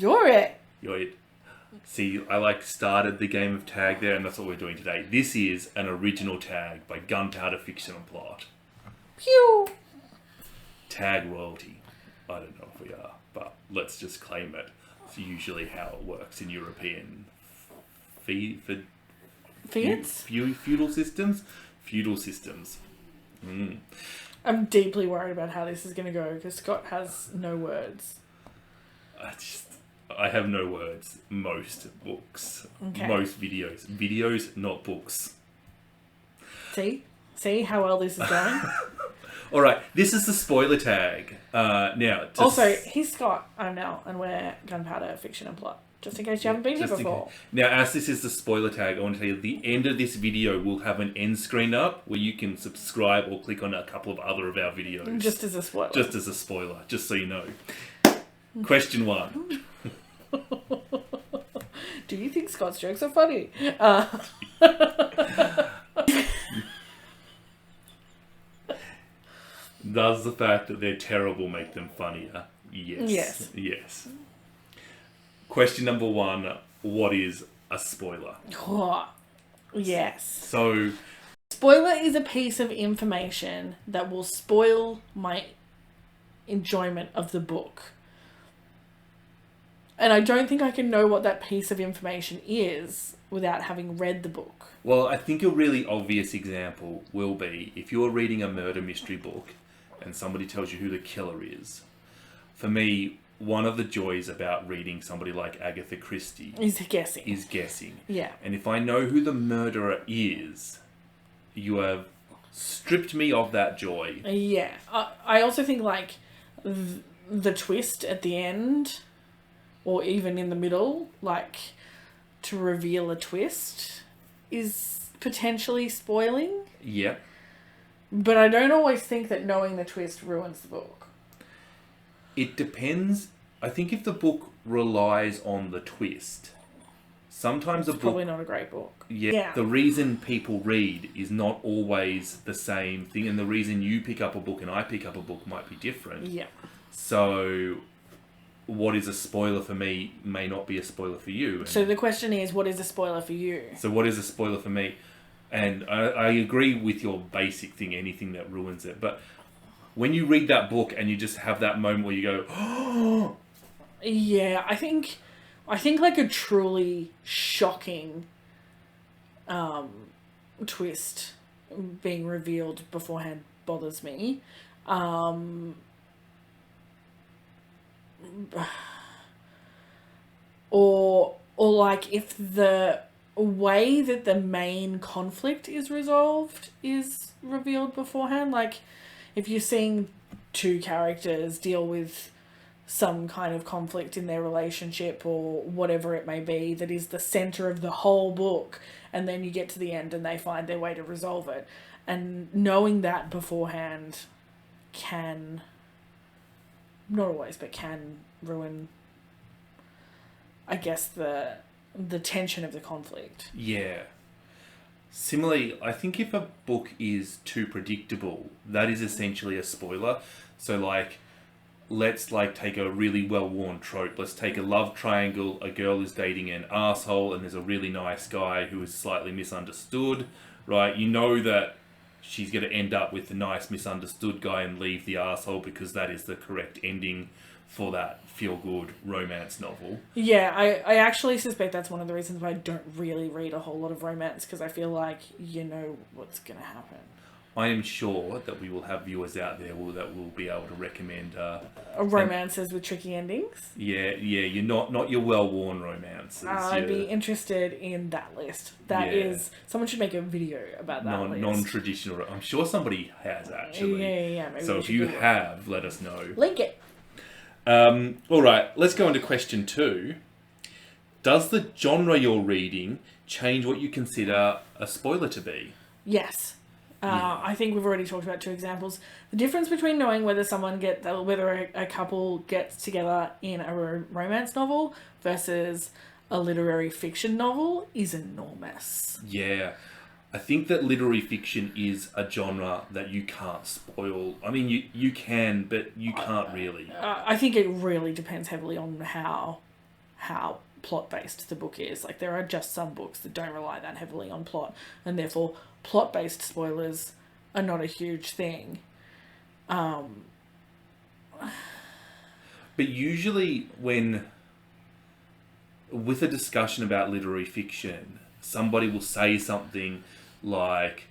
You're it. You're it. See, I started the game of tag there, and that's what we're doing today. This is an original tag by Gunpowder Fiction and Plot. Pew! Tag royalty. I don't know if we are, but let's just claim it. It's usually how it works in European feudal systems. Feudal systems. I'm deeply worried about how this is going to go because Scott has no words. I have no words. Most books. Okay. Most videos. Videos, not books. See how well this is going? Alright, this is the spoiler tag. Now, also, he's Scott, I'm Nell, and we're Gunpowder Fiction and Plot. Just in case you haven't been here before. Now, as this is the spoiler tag, I want to tell you at the end of this video we'll have an end screen up where you can subscribe or click on a couple of other of our videos. Just as a spoiler. Just as a spoiler, just so you know. Question 1. Do you think Scott's jokes are funny? Does the fact that they're terrible make them funnier? Yes. Yes. Question number 1. What is a spoiler? Oh, yes. So, spoiler is a piece of information that will spoil my enjoyment of the book. And I don't think I can know what that piece of information is without having read the book. Well, I think a really obvious example will be if you're reading a murder mystery book and somebody tells you who the killer is. For me, one of the joys about reading somebody like Agatha Christie is guessing. Yeah. And if I know who the murderer is, you have stripped me of that joy. Yeah. I also think the twist at the end, or even in the middle, to reveal a twist is potentially spoiling. Yeah. But I don't always think that knowing the twist ruins the book. It depends. I think if the book relies on the twist, sometimes it's probably not a great book. Yeah. The reason people read is not always the same thing, and the reason you pick up a book and I pick up a book might be different. Yeah. So what is a spoiler for me may not be a spoiler for you. So the question is, what is a spoiler for you? So what is a spoiler for me? And I agree with your basic thing, anything that ruins it. But when you read that book and you just have that moment where you go, oh! Yeah, I think a truly shocking twist being revealed beforehand bothers me. Or if the way that the main conflict is resolved is revealed beforehand, if you're seeing two characters deal with some kind of conflict in their relationship or whatever it may be that is the center of the whole book, and then you get to the end and they find their way to resolve it, and knowing that beforehand can, not always, but can ruin, I guess, the tension of the conflict. Yeah. Similarly, I think if a book is too predictable, that is essentially a spoiler. So, let's take a really well-worn trope. Let's take a love triangle. A girl is dating an asshole, and there's a really nice guy who is slightly misunderstood, right? You know that she's going to end up with the nice misunderstood guy and leave the asshole because that is the correct ending for that feel-good romance novel. Yeah, I actually suspect that's one of the reasons why I don't really read a whole lot of romance, because I feel like you know what's going to happen. I am sure that we will have viewers out there that will be able to recommend romances with tricky endings. Yeah, you're not your well-worn romances. I'd be interested in that list. That is, someone should make a video about that list. Non-traditional. I'm sure somebody has actually. Yeah. Maybe so if you have, let us know. Link it. All right, let's go into question 2. Does the genre you're reading change what you consider a spoiler to be? Yes. I think we've already talked about 2 examples. The difference between knowing whether whether a couple gets together in a romance novel versus a literary fiction novel is enormous. Yeah. I think that literary fiction is a genre that you can't spoil. I mean, you can, but you can't really. I think it really depends heavily on how how plot-based the book is. Like, there are just some books that don't rely that heavily on plot, and therefore plot-based spoilers are not a huge thing. But usually with a discussion about literary fiction, somebody will say something like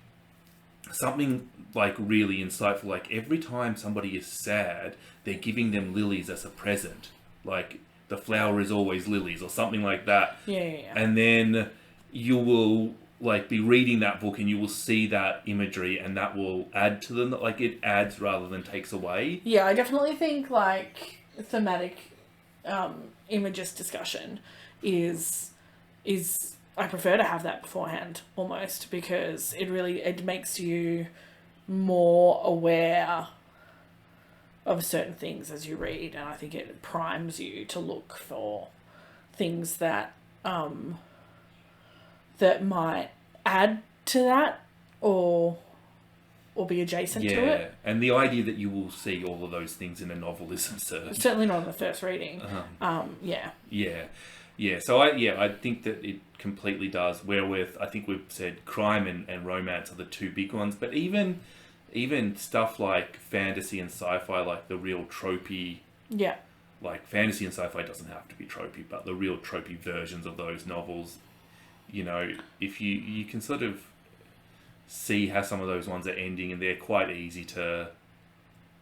really insightful, like every time somebody is sad, they're giving them lilies as a present. Like, the flower is always lilies, or something like that. Yeah. And then you will like be reading that book and you will see that imagery, and that will add to them. Like, it adds rather than takes away. Yeah, I definitely think like thematic imagist discussion is I prefer to have that beforehand almost, because it makes you more aware of certain things as you read, and I think it primes you to look for things that that might add to that or be adjacent to it. And the idea that you will see all of those things in a novel is absurd. Certainly not in the first reading. So I think that it completely does. Wherewith I think we've said crime and romance are the two big ones, but even stuff like fantasy and sci-fi, like the real tropey. Yeah. Like, fantasy and sci-fi doesn't have to be tropey, but the real tropey versions of those novels, you know, if you can sort of see how some of those ones are ending, and they're quite easy to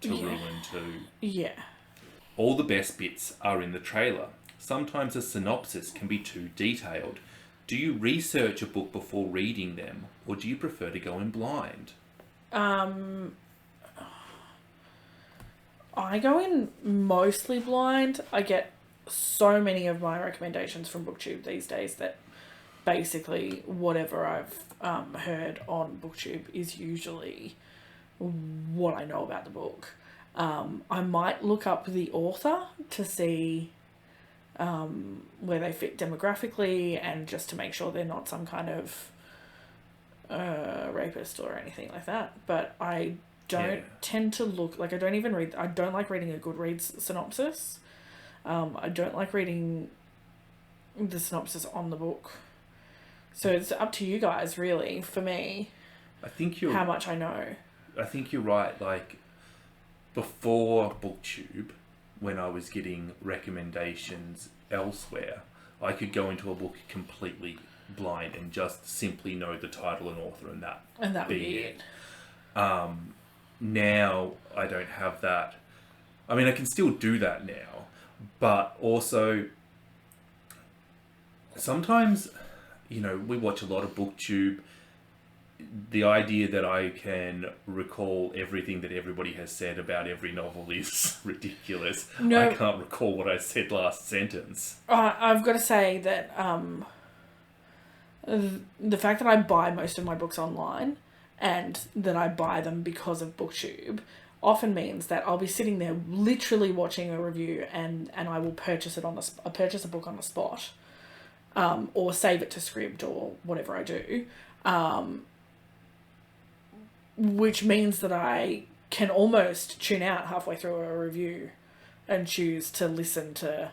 ruin too. Yeah. All the best bits are in the trailer. Sometimes a synopsis can be too detailed. Do you research a book before reading them, or do you prefer to go in blind? I go in mostly blind. I get so many of my recommendations from BookTube these days that basically whatever I've heard on BookTube is usually what I know about the book. I might look up the author to see where they fit demographically, and just to make sure they're not some kind of rapist or anything like that. But I don't tend to look, like, I don't like reading a Goodreads synopsis. I don't like reading the synopsis on the book. So it's up to you guys, really, for me, how much I know. I think you're right. Like, before BookTube, when I was getting recommendations elsewhere, I could go into a book completely blind and just simply know the title and author, and that would be it. Now I don't have that. I mean, I can still do that now, but also sometimes, you know, we watch a lot of BookTube. The idea that I can recall everything that everybody has said about every novel is ridiculous. No, I can't recall what I said last sentence. I've got to say that the fact that I buy most of my books online, and that I buy them because of BookTube, often means that I'll be sitting there literally watching a review, and I will purchase a book on the spot, or save it to Scribd or whatever I do, which means that I can almost tune out halfway through a review and choose to listen to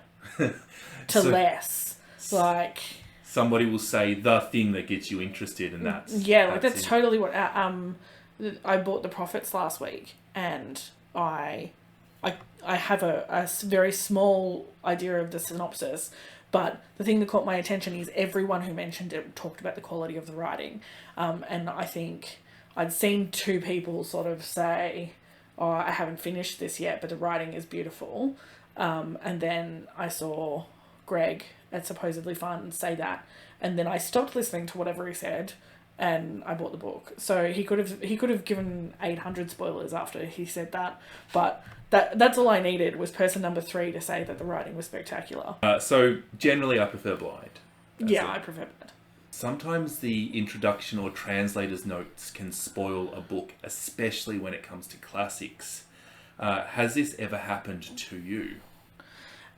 less. Like, somebody will say the thing that gets you interested, and that's totally what I bought The Prophets last week, and I have a very small idea of the synopsis, but the thing that caught my attention is everyone who mentioned it talked about the quality of the writing, and I think I'd seen two people sort of say, "Oh, I haven't finished this yet, but the writing is beautiful," and then I saw Greg at Supposedly Fun say that, and then I stopped listening to whatever he said, and I bought the book. So he could have given 800 spoilers after he said that, but that's all I needed was person number 3 to say that the writing was spectacular. So generally I prefer blind. I prefer blind. Sometimes the introduction or translator's notes can spoil a book, especially when it comes to classics. Has this ever happened to you?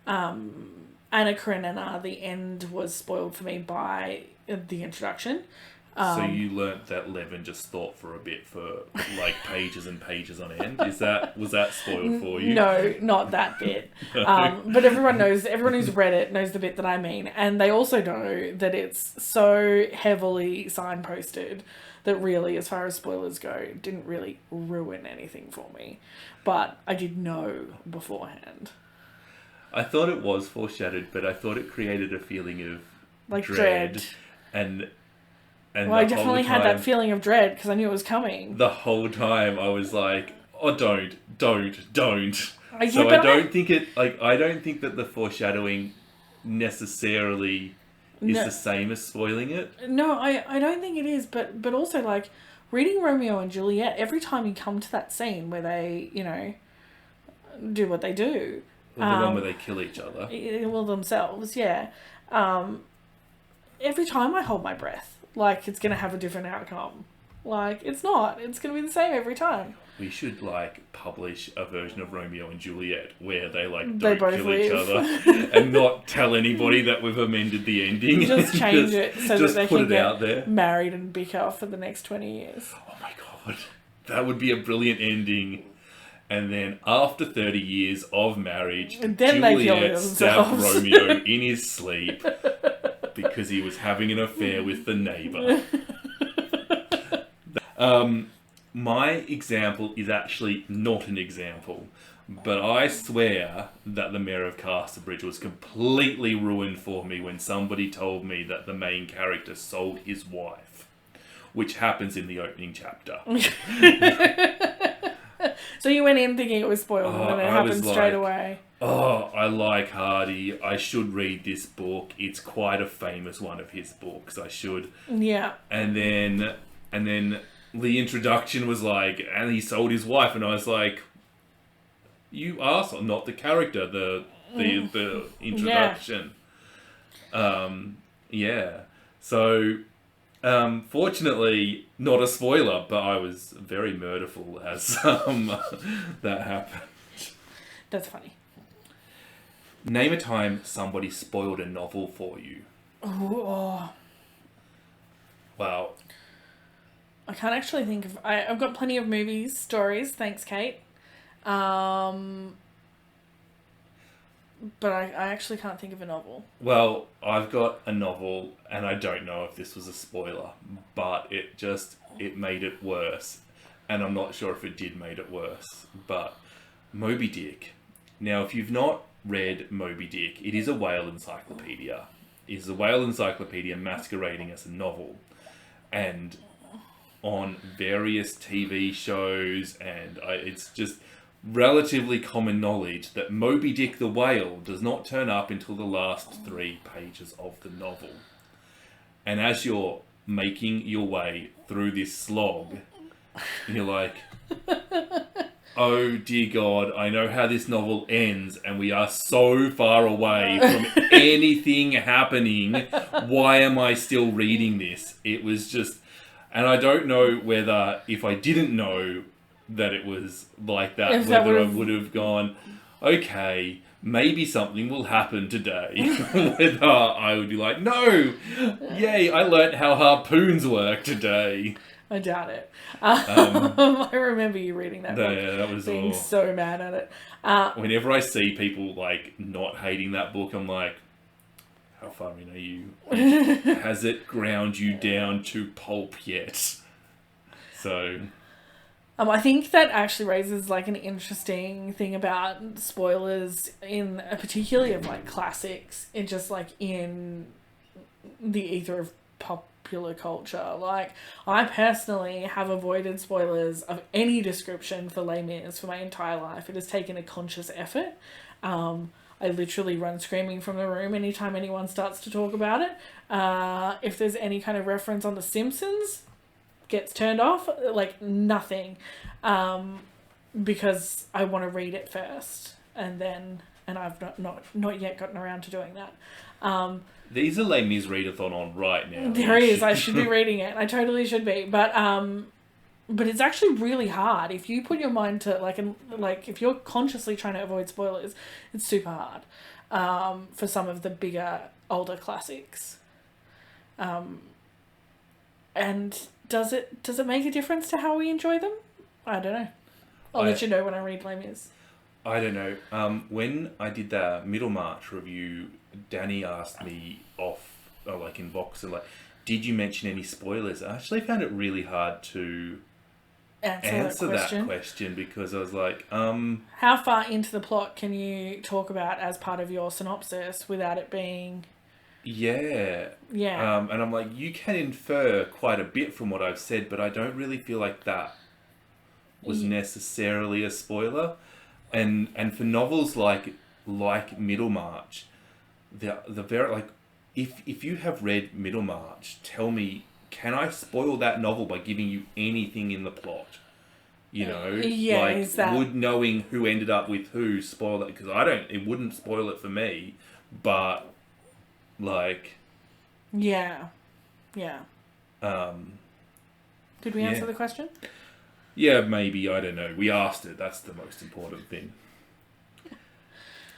Anna Karenina, the end was spoiled for me by the introduction. So you learnt that Levin just thought for a bit for like pages and pages on end. Was that spoiled for you? No, not that bit. But everyone who's read it knows the bit that I mean. And they also know that it's so heavily signposted that really, as far as spoilers go, it didn't really ruin anything for me. But I did know beforehand. I thought it was foreshadowed, but I thought it created a feeling of like dread. And well, I definitely had that feeling of dread because I knew it was coming. The whole time I was like, oh, don't. Yeah, So I don't think that the foreshadowing necessarily is the same as spoiling it. No, I don't think it is, but also like reading Romeo and Juliet, every time you come to that scene where they, do what they do. The one where they kill each other. Well, themselves, yeah. Every time I hold my breath, like it's going to have a different outcome. Like, it's not. It's going to be the same every time. We should, publish a version of Romeo and Juliet where they, don't both kill leave. each other and not tell anybody that we've amended the ending. Just change it so that they can out there. get married and bicker for the next 20 years. Oh my God. That would be a brilliant ending. And then after 30 years of marriage, and then Juliet stabbed Romeo in his sleep because he was having an affair with the neighbour. My example is actually not an example, but I swear that the Mayor of Casterbridge was completely ruined for me when somebody told me that the main character sold his wife, which happens in the opening chapter. So you went in thinking it was spoiled and then it happened straight away. Oh, I like Hardy. I should read this book. It's quite a famous one of his books. I should. Yeah. And then the introduction was and he sold his wife, and I was like, you arsehole, not the character, the introduction. Yeah. So, fortunately, not a spoiler, but I was very murderful as that happened. That's funny. Name a time somebody spoiled a novel for you. Oh. Wow. I can't actually think of... I've got plenty of movies, stories, thanks, Kate. But I actually can't think of a novel. Well, I've got a novel, and I don't know if this was a spoiler, but it made it worse. And I'm not sure if it did made it worse. But Moby Dick. Now, if you've not read Moby Dick, it is a whale encyclopedia. It is a whale encyclopedia masquerading as a novel. And on various TV shows, and it's just relatively common knowledge that Moby Dick the whale does not turn up until the last 3 pages of the novel. And as you're making your way through this slog, you're like, oh dear God, I know how this novel ends, and we are so far away from anything happening. Why am I still reading this? It was just... And I don't know whether, if I didn't know that it was like that, whether I would have gone, okay, maybe something will happen today. Whether I would be like, no, yay, I learnt how harpoons work today. I doubt it. I remember you reading that book. Yeah, that was being so mad at it. Whenever I see people not hating that book, I'm like, how far in are you? Has it ground you down to pulp yet? So... I think that actually raises an interesting thing about spoilers in particularly of classics, in just in the ether of popular culture. I personally have avoided spoilers of any description for Les Mis for my entire life. It has taken a conscious effort. I literally run screaming from the room anytime anyone starts to talk about it. If there's any kind of reference on The Simpsons, gets turned off, nothing, because I want to read it first, and I've not yet gotten around to doing that. These are Les Mis readathon on right now. There is. I should be reading it. I totally should be, but it's actually really hard if you put your mind to if you're consciously trying to avoid spoilers. It's super hard for some of the bigger older classics. And does it make a difference to how we enjoy them? I don't know. I'll let you know when I read Les Mis. I don't know. When I did the Middlemarch review, Danny asked me off, like in Voxer, like, did you mention any spoilers? I actually found it really hard to answer that question because I was like, how far into the plot can you talk about as part of your synopsis without it being... Yeah. And I'm like, you can infer quite a bit from what I've said, but I don't really feel like that was necessarily a spoiler. And for novels like Middlemarch, the very, like, if you have read Middlemarch, tell me, can I spoil that novel by giving you anything in the plot? You know, would knowing who ended up with who spoil it? Because it wouldn't spoil it for me, but like, yeah. Did we answer the question? Yeah, maybe. I don't know. We asked it. That's the most important thing.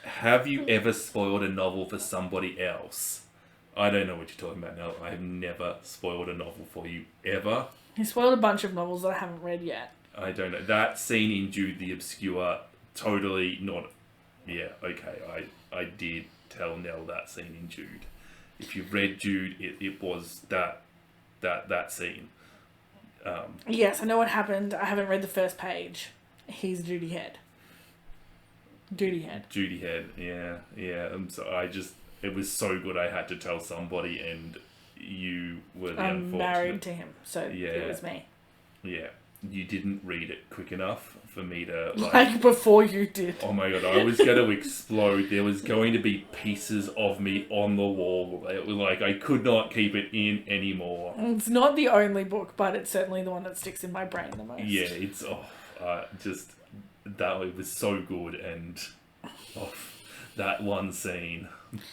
Have you ever spoiled a novel for somebody else? I don't know what you're talking about now. I have never spoiled a novel for you, ever. You spoiled a bunch of novels that I haven't read yet. I don't know. That scene in Jude the Obscure, totally not... Yeah, okay. I did tell Nell that scene in Jude. If you've read Jude, it was that scene. Yes, I know what happened. I haven't read the first page. He's Judy Head. Judy Head, yeah. It was so good I had to tell somebody, and you were the I'm unfortunate. married to him, so it was me. Yeah. You didn't read it quick enough for me to... Like before you did. Oh my god, I was going to explode. There was going to be pieces of me on the wall. It was like, I could not keep it in anymore. It's not the only book, but it's certainly the one that sticks in my brain the most. Yeah, it's... it was so good, and... that one scene.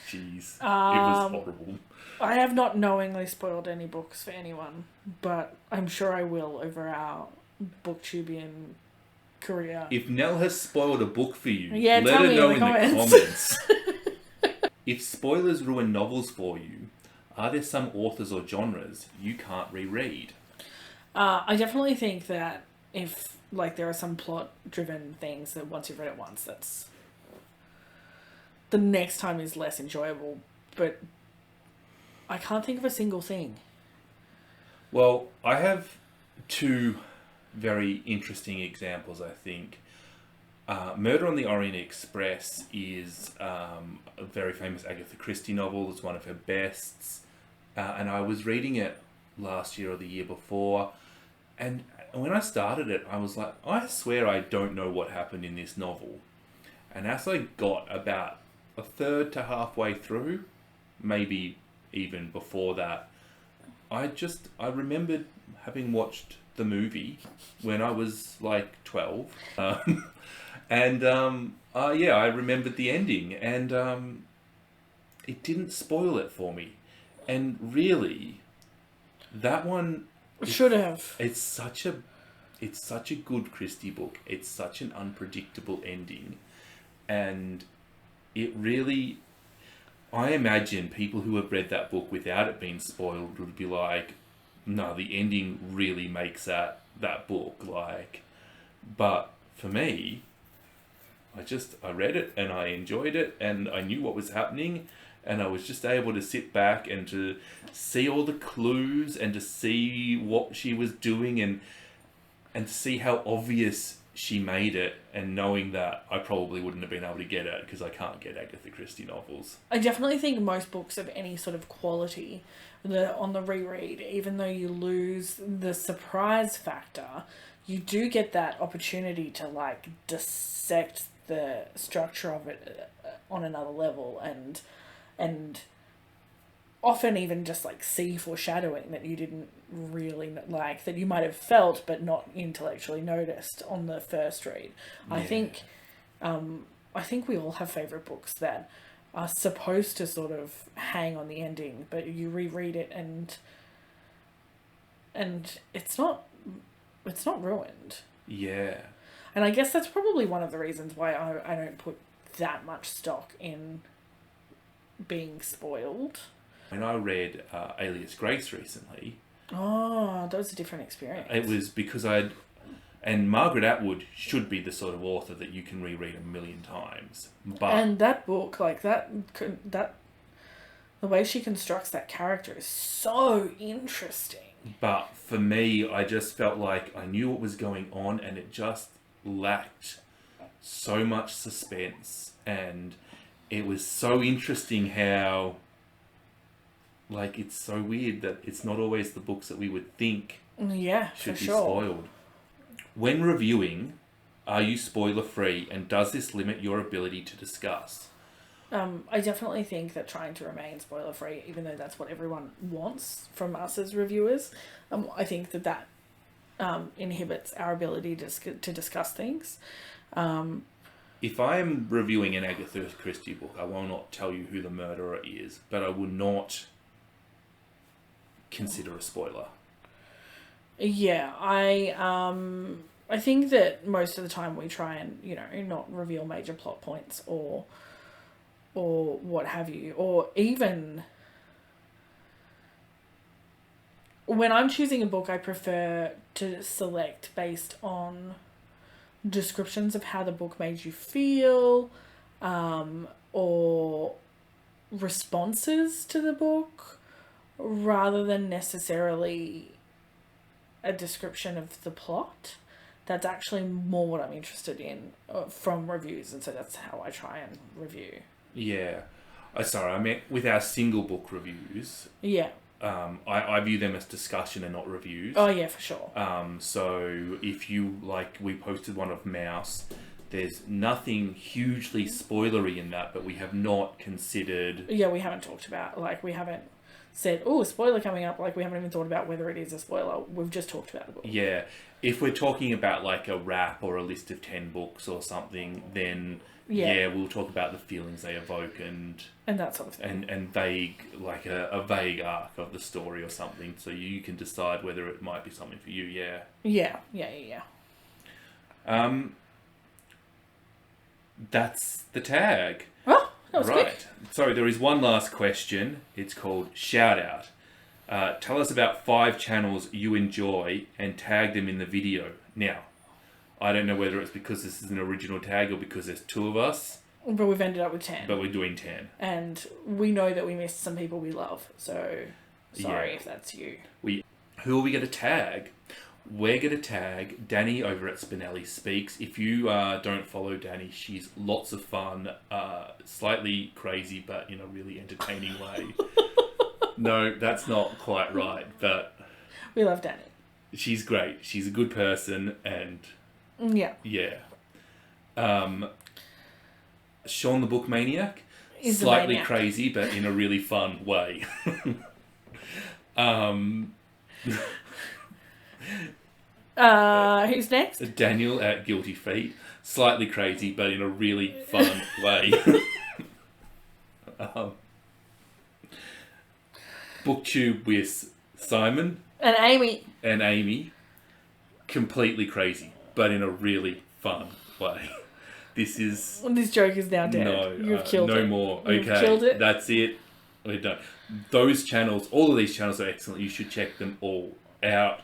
Jeez. It was horrible. I have not knowingly spoiled any books for anyone, but I'm sure I will over our booktubian career. If Nell has spoiled a book for you, let her know in the comments. If spoilers ruin novels for you, are there some authors or genres you can't reread? I definitely think that if there are some plot-driven things that once you've read it once, that's... the next time is less enjoyable, but I can't think of a single thing. Well, I have two very interesting examples, I think. Murder on the Orient Express is a very famous Agatha Christie novel. It's one of her bests. And I was reading it last year or the year before. And when I started it, I was like, I swear I don't know what happened in this novel. And as I got about a third to halfway through, maybe even before that, I remembered having watched the movie when I was like 12. I remembered the ending, and it didn't spoil it for me. And really, that one should have. It's such a good Christie book. It's such an unpredictable ending, and it really... I imagine people who have read that book without it being spoiled would be like, no, the ending really makes that book, like... But for me, I read it and I enjoyed it and I knew what was happening, and I was just able to sit back and to see all the clues and to see what she was doing and to see how obvious she made it, and knowing that I probably wouldn't have been able to get it because I can't get Agatha Christie novels. I definitely think most books of any sort of quality on the reread, even though you lose the surprise factor, you do get that opportunity to dissect the structure of it on another level, and often even just see foreshadowing that you didn't really that you might have felt but not intellectually noticed on the first read. Yeah. I think we all have favourite books that are supposed to sort of hang on the ending, but you reread it and it's not ruined. Yeah. And I guess that's probably one of the reasons why I don't put that much stock in being spoiled. When I read Alias Grace recently, Oh, that was a different experience. It was because and Margaret Atwood should be the sort of author that you can reread 1,000,000 times. But And that book, like that, the way she constructs that character is so interesting. But for me, I just felt like I knew what was going on, and it just lacked so much suspense. And it was so interesting how, like, it's so weird that it's not always the books that we would think Yeah, should for be sure. spoiled. When reviewing, are you spoiler free, and does this limit your ability to discuss? I definitely think that trying to remain spoiler free, even though that's what everyone wants from us as reviewers, I think that inhibits our ability to discuss things. If I am reviewing an Agatha Christie book, I will not tell you who the murderer is, but I will not consider a spoiler. Yeah, I think that most of the time we try and, not reveal major plot points or what have you, or even when I'm choosing a book, I prefer to select based on descriptions of how the book made you feel, or responses to the book, rather than necessarily a description of the plot. That's actually more what I'm interested in from reviews, and so that's how I try and review. Yeah. Sorry, I meant with our single book reviews. Yeah. I view them as discussion and not reviews. Oh, yeah, for sure. So if you, like, we posted one of Mouse, there's nothing hugely spoilery in that, but we have not considered... Yeah, we haven't talked about, like, we haven't said, oh, spoiler coming up, like, we haven't even thought about whether it is a spoiler. We've just talked about the book. Yeah. If we're talking about, like, a wrap or a list of 10 books or something, then... Yeah, we'll talk about the feelings they evoke and that sort of thing. And vague, like a vague arc of the story or something, so you can decide whether it might be something for you. Yeah. That's the tag. Oh, that was right. quick. So there is one last question. It's called Shout Out. Tell us about 5 channels you enjoy and tag them in the video. Now, I don't know whether it's because this is an original tag or because there's 2 of us. But we've ended up with 10. But we're doing 10. And we know that we missed some people we love. So, sorry if that's you. Who are we going to tag? We're going to tag Danny over at Spinelli Speaks. If you don't follow Danny, she's lots of fun. Slightly crazy, but in a really entertaining way. No, that's not quite right. But we love Danny. She's great. She's a good person and... Yeah. Sean the Book Maniac, Is slightly crazy, but in a really fun way. Who's next? Daniel at Guilty Feet, slightly crazy, but in a really fun way. Booktube with Simon and Amy, completely crazy, but in a really fun way. This joke is now dead. No, you've killed it. No more. You've Okay, killed it. That's it. We're done. Those channels, all of these channels are excellent. You should check them all out.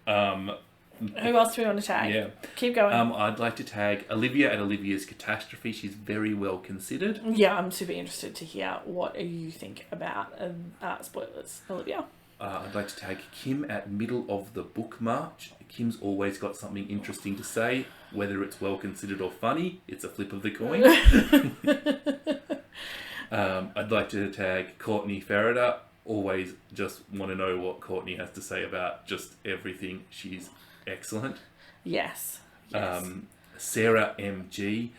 Who else do we want to tag? Yeah, keep going. I'd like to tag Olivia at Olivia's Catastrophe. She's very well considered. Yeah, I'm super interested to hear what you think about spoilers, Olivia. I'd like to tag Kim at Middle of the Book March. Kim's always got something interesting to say, whether it's well considered or funny. It's a flip of the coin. I'd like to tag Courtney Farrader. Always just want to know what Courtney has to say about just everything. She's excellent. Yes. Sarah MG.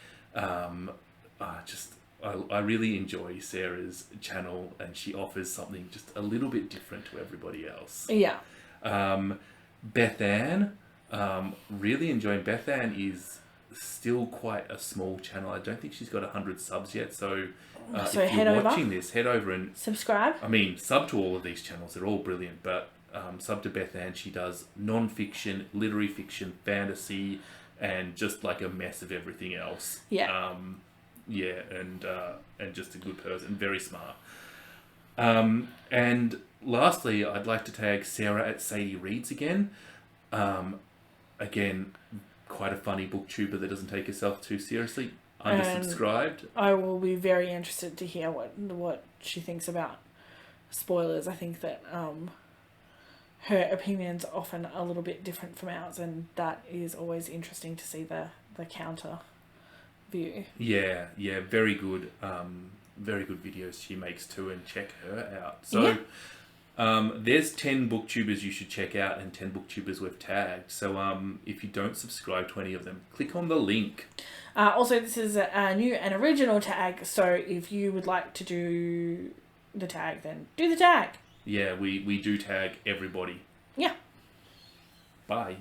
I really enjoy Sarah's channel, and she offers something just a little bit different to everybody else. Yeah. Beth Ann. Really enjoying Beth Ann. Is still quite a small channel. I don't think she's got 100 subs yet, so if you're watching this, head over and subscribe. I mean, sub to all of these channels. They're all brilliant, but sub to Beth Ann. She does non-fiction, literary fiction, fantasy, and just like a mess of everything else. Yeah. And just a good person, very smart. And lastly, I'd like to tag Sarah at Sadie Reads again. Again, quite a funny booktuber that doesn't take herself too seriously. Undersubscribed. I will be very interested to hear what she thinks about spoilers. I think that her opinion's often a little bit different from ours, and that is always interesting to see the counter view. Yeah, very good. Very good videos she makes too, and check her out. So there's 10 booktubers you should check out and 10 booktubers we've tagged. So if you don't subscribe to any of them, click on the link. Also, this is a new and original tag, so if you would like to do the tag, then do the tag. Yeah, we do tag everybody. Yeah. Bye.